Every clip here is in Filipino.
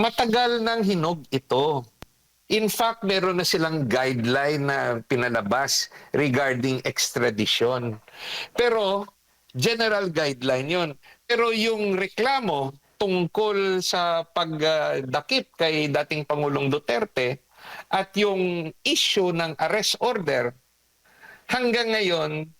Matagal ng hinog ito. In fact, meron na silang guideline na pinalabas regarding extradition. Pero, general guideline yon. Pero yung reklamo tungkol sa pagdakip kay dating Pangulong Duterte at yung issue ng arrest order, hanggang ngayon,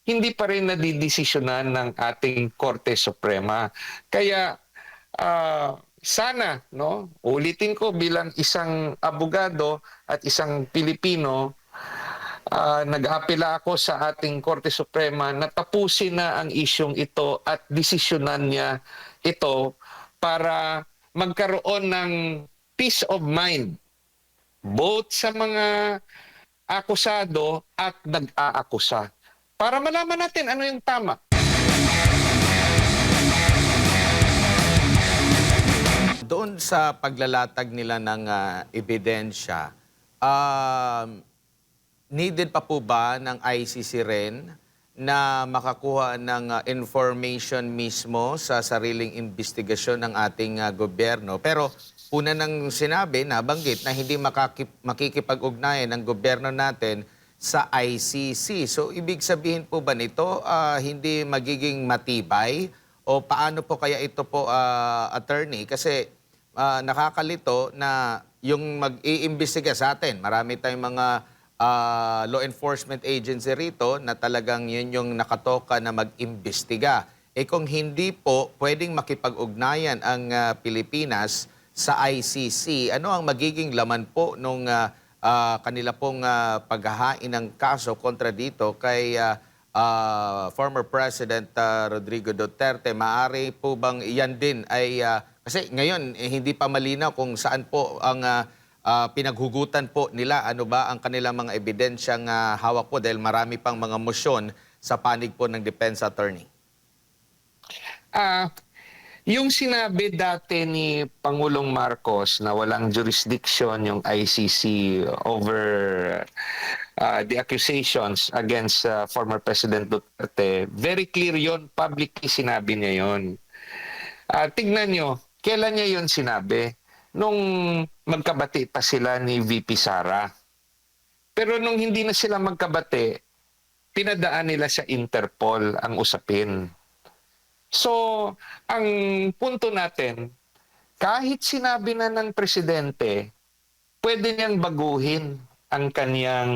hindi pa rin nadidesisyonan ng ating Korte Suprema. Kaya sana, no, ulitin ko bilang isang abogado at isang Pilipino, nag-apela ako sa ating Korte Suprema na tapusin na ang isyong ito at desisyonan niya ito para magkaroon ng peace of mind both sa mga akusado at nag-aakusa. Para malaman natin ano yung tama. Doon sa paglalatag nila ng ebidensya, needed pa po ba ng ICC rin na makakuha ng information mismo sa sariling investigasyon ng ating gobyerno? Pero una nang sinabi, nabanggit na hindi makikipag-ugnayan ng gobyerno natin sa ICC. So ibig sabihin po ba nito hindi magiging matibay? O paano po kaya ito po, attorney? Kasi nakakalito na yung mag-iimbestiga sa atin, marami tayong mga law enforcement agency rito na talagang yun yung nakatoka na mag-imbestiga. Eh kung hindi po pwedeng makipag-ugnayan ang Pilipinas sa ICC, ano ang magiging laman po nung kanila pong paghahain ng kaso kontra dito kay former President Rodrigo Duterte? Maaari po bang iyan din ay kasi ngayon hindi pa malinaw kung saan po ang pinaghugutan po nila, ano ba ang kanilang mga ebidensyang hawak po dahil marami pang mga motion sa panig po ng defense attorney. Yung sinabi dati ni Pangulong Marcos na walang jurisdiction yung ICC over the accusations against former President Duterte, very clear yon, publicly sinabi niya yon. Tignan nyo, kailan niya yon sinabi? Nung magkabati pa sila ni VP Sara. Pero nung hindi na sila magkabati, pinadaan nila sa Interpol ang usapin. So, ang punto natin, kahit sinabi na ng presidente, pwede niyang baguhin ang kaniyang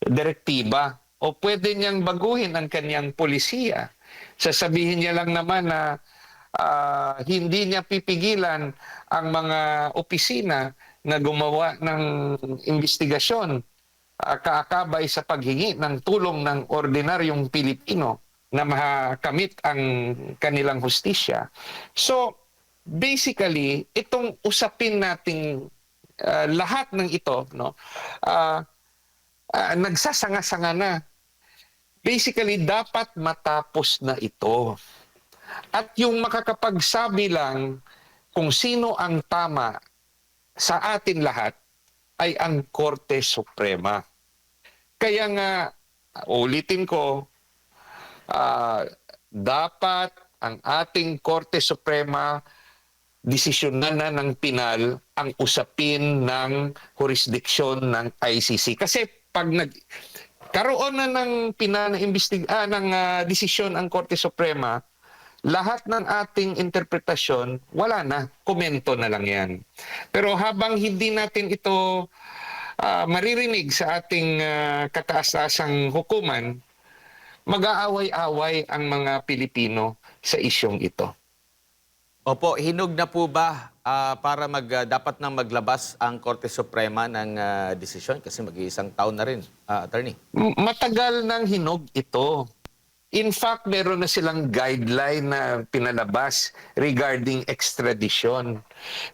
direktiba o pwede niyang baguhin ang kaniyang polisiya. Sasabihin niya lang naman na hindi niya pipigilan ang mga opisina na gumawa ng investigasyon kaakabay sa paghingi ng tulong ng ordinaryong Pilipino na makamit ang kanilang hustisya. So, basically, itong usapin nating lahat ng ito, no, nagsasanga-sanga na. Basically, dapat matapos na ito. At yung makakapagsabi lang kung sino ang tama sa atin lahat ay ang Korte Suprema. Kaya nga, ulitin ko, dapat ang ating Korte Suprema desisyonan na ng pinal ang usapin ng jurisdiksyon ng ICC. Kasi pag karoon na ng pinal ng desisyon ang Korte Suprema, lahat ng ating interpretasyon, wala na. Komento na lang yan. Pero habang hindi natin ito maririnig sa ating kataas-taasang hukuman, mag-aaway-away ang mga Pilipino sa isyong ito. Opo, hinog na po ba para dapat nang maglabas ang Korte Suprema ng desisyon? Kasi mag-iisang taon na rin, attorney. Matagal ng hinog ito. In fact, meron na silang guideline na pinalabas regarding extradition.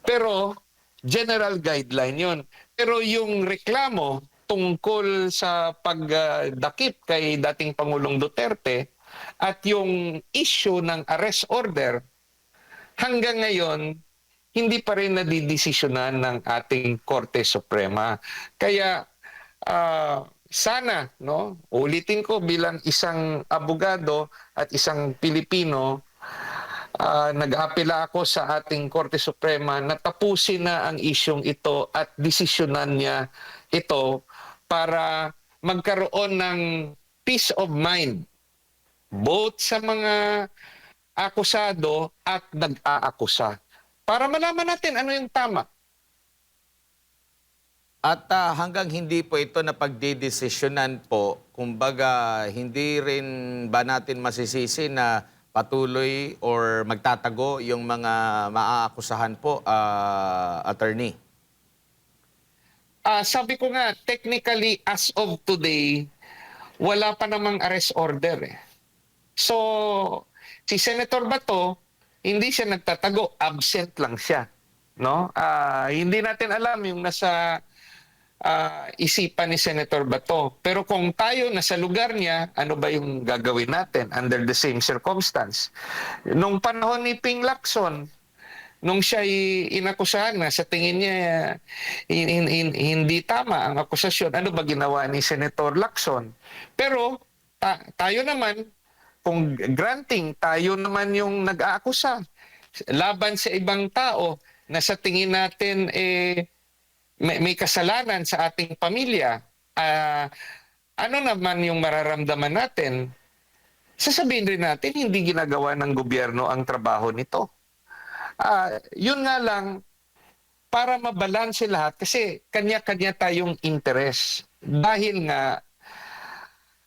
Pero, general guideline yon. Pero yung reklamo tungkol sa pagdakip kay dating Pangulong Duterte at yung issue ng arrest order, hanggang ngayon, hindi pa rin nadidesisyonan ng ating Korte Suprema. Kaya, sana, no, ulitin ko bilang isang abogado at isang Pilipino, nag-apela ako sa ating Korte Suprema na tapusin na ang isyong ito at desisyonan niya ito para magkaroon ng peace of mind both sa mga akusado at nag-aakusa. Para malaman natin ano yung tama. At hanggang hindi po ito na pagdidesisyonan po, kumbaga hindi rin ba natin masisisi na patuloy or magtatago yung mga maaakusahan po, attorney? Sabi ko nga, technically as of today, wala pa namang arrest order eh. So, si Senator Bato, hindi siya nagtatago, absent lang siya. No? Hindi natin alam yung nasa isipan ni Senator Bato. Pero kung tayo nasa lugar niya, ano ba yung gagawin natin under the same circumstance? Nung panahon ni Ping Lacson, nung siya inakusahan na sa tingin niya hindi tama ang akusasyon, ano ba ginawa ni Senator Lacson? Pero tayo naman, kung granting, tayo naman yung nag-aakusa laban sa ibang tao na sa tingin natin may kasalanan sa ating pamilya, ano naman yung mararamdaman natin? Sasabihin rin natin, hindi ginagawa ng gobyerno ang trabaho nito. Yun nga lang, para mabalanse lahat, kasi kanya-kanya tayong interes. Dahil nga,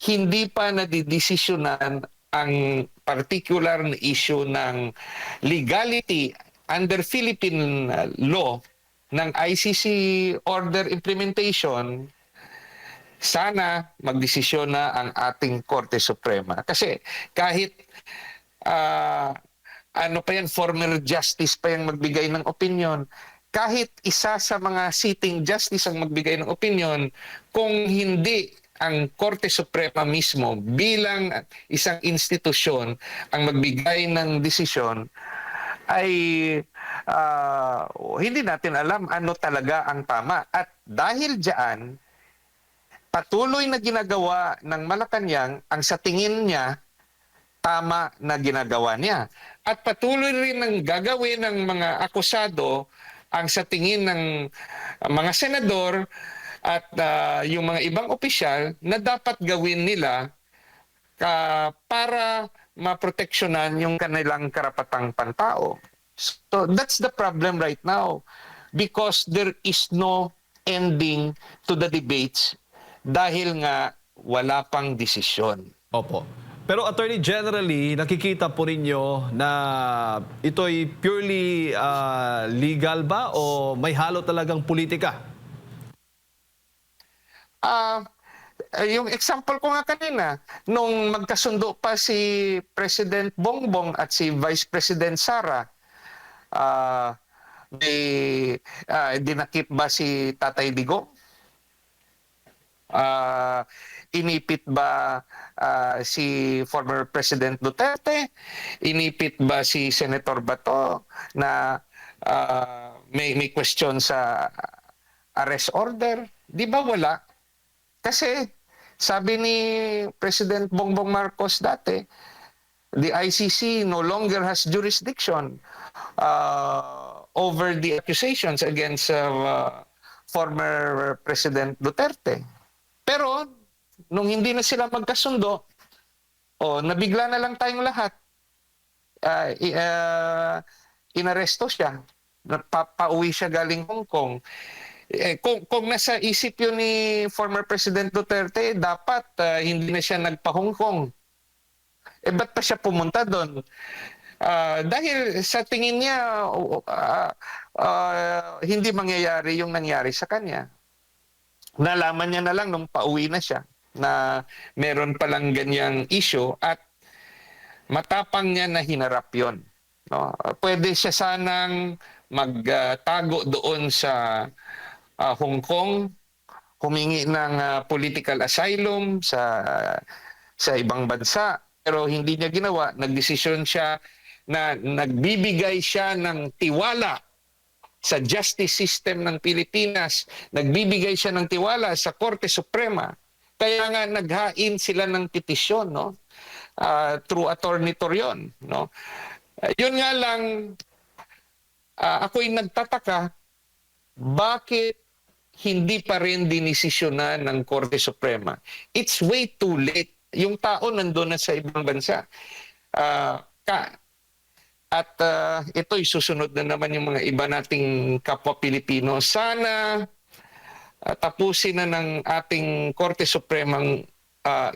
hindi pa nadidesisyonan ang particular na issue ng legality under Philippine law ng ICC order implementation, sana magdesisyon na ang ating Korte Suprema. Kasi kahit ano pa yan, former justice pa yung magbigay ng opinion, kahit isa sa mga sitting justice ang magbigay ng opinion, kung hindi ang Korte Suprema mismo bilang isang institusyon ang magbigay ng desisyon, ay hindi natin alam ano talaga ang tama. At dahil diyan, patuloy na ginagawa ng Malacanang ang sa tingin niya tama na ginagawa niya. At patuloy rin ang gagawin ng mga akusado ang sa tingin ng mga senador at yung mga ibang opisyal na dapat gawin nila para maproteksyonan yung kanilang karapatang pantao. So that's the problem right now because there is no ending to the debates dahil nga wala pang desisyon. Opo. Pero Attorney, generally, nakikita po ninyo na ito'y purely legal ba o may halo talagang politika? Yung example ko nga kanina, nung magkasundo pa si President Bongbong at si Vice President Sara, dinakip ba si Tatay Digong? Inipit ba si former President Duterte? Inipit ba si Senator Bato na may question sa arrest order? Di ba wala? Kasi sabi ni President Bongbong Marcos dati, the ICC no longer has jurisdiction over the accusations against former President Duterte. Pero nung hindi na sila magkasundo, nabigla na lang tayong lahat. Inaresto siya. Pauwi siya galing Hong Kong. Kung nasa isip yun ni former President Duterte, dapat hindi na siya nagpa-Hong Kong. Ba't pa siya pumunta doon? Dahil sa tingin niya, hindi mangyayari yung nangyari sa kanya. Nalaman niya na lang nung pauwi na siya na meron palang ganyang issue at matapang niya na hinarap yun. No? Pwede siya sanang magtago doon sa Hong Kong, humingi ng political asylum sa ibang bansa, pero hindi niya ginawa. Nagdesisyon siya na nagbibigay siya ng tiwala sa justice system ng Pilipinas, nagbibigay siya ng tiwala sa Korte Suprema. Kaya nga naghain sila ng petisyon, no? Through Attorney Torion, no? Yun nga lang, ako'y nagtataka, bakit hindi pa rin dinesisyonan ng Korte Suprema? It's way too late. Yung tao nandun na sa ibang bansa. Ah, ka, at ito'y susunod na naman yung mga iba nating kapwa Pilipino. Sana tapusin na ng ating Korte Supremang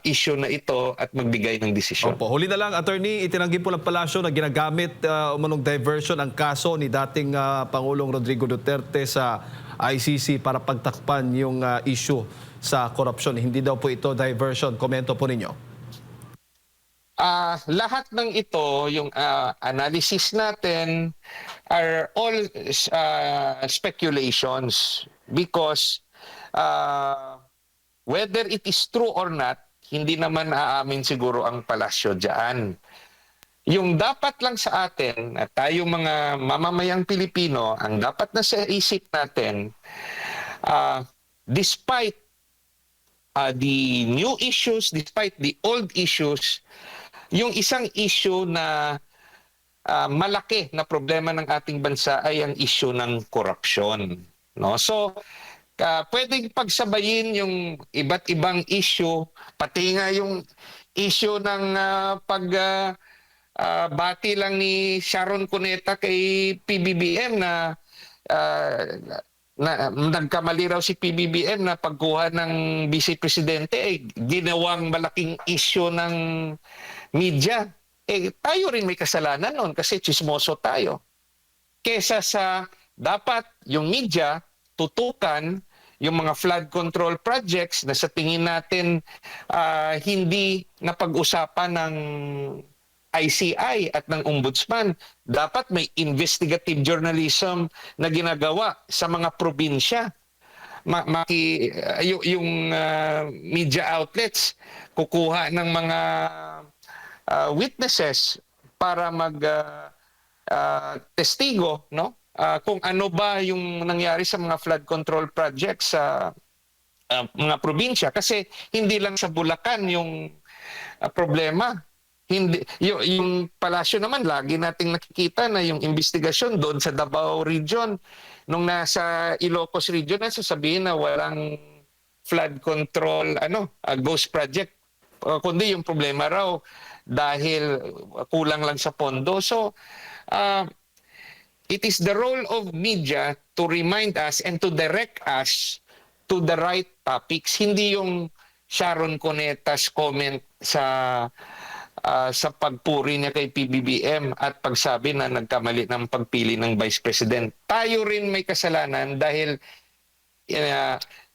issue na ito at magbigay ng desisyon. Opo, huli na lang, attorney, itinanggi po ng palasyo na ginagamit umanong diversion ang kaso ni dating Pangulong Rodrigo Duterte sa ICC para pagtakpan yung issue sa korupsyon. Hindi daw po ito diversion. Komento po ninyo. Lahat ng ito, yung analysis natin, are all speculations because whether it is true or not, hindi naman aamin siguro ang palasyo dyan. Yung dapat lang sa atin, at tayong mga mamamayang Pilipino, ang dapat na sa isip natin, despite the new issues, despite the old issues, yung isang issue na malaki na problema ng ating bansa ay ang issue ng korupsyon. No? So, pwedeng pagsabayin yung iba't ibang issue, pati nga yung issue ng bati lang ni Sharon Cuneta kay PBBM na nagkamali raw si PBBM na pagkuha ng Vice Presidente ginawang malaking issue ng media. Tayo rin may kasalanan noon kasi chismoso tayo. Kesa sa dapat yung media tutukan yung mga flood control projects na sa tingin natin hindi napag-usapan ng ICI at ng Ombudsman. Dapat may investigative journalism na ginagawa sa mga probinsya. Yung media outlets kukuha ng mga witnesses para testigo, no? Kung ano ba yung nangyari sa mga flood control projects sa mga probinsya. Kasi hindi lang sa Bulacan yung problema. Hindi, yung palasyo naman, lagi nating nakikita na yung investigasyon doon sa Davao Region. Nung nasa Ilocos Region, sasabihin na walang flood control, ghost project. Kundi yung problema raw dahil kulang lang sa pondo. So, it is the role of media to remind us and to direct us to the right topics. Hindi yung Sharon Cuneta's comment sa pagpuri niya kay PBBM at pagsabi na nagkamali ng pagpili ng Vice President. Tayo rin may kasalanan dahil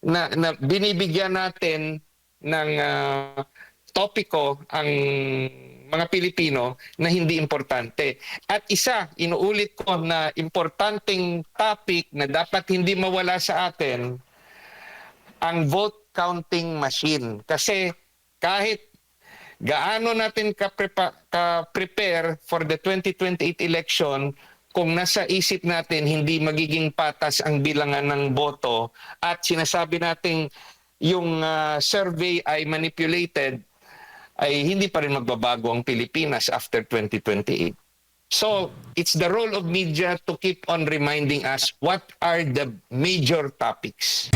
na binibigyan natin ng topiko ang mga Pilipino na hindi importante. At inuulit ko na importanteng topic na dapat hindi mawala sa atin, ang vote counting machine. Kasi kahit gaano natin ka-prepare for the 2028 election, kung nasa isip natin hindi magiging patas ang bilangan ng boto at sinasabi natin yung survey ay manipulated, ay hindi pa rin magbabago ang Pilipinas after 2028. So, it's the role of media to keep on reminding us what are the major topics.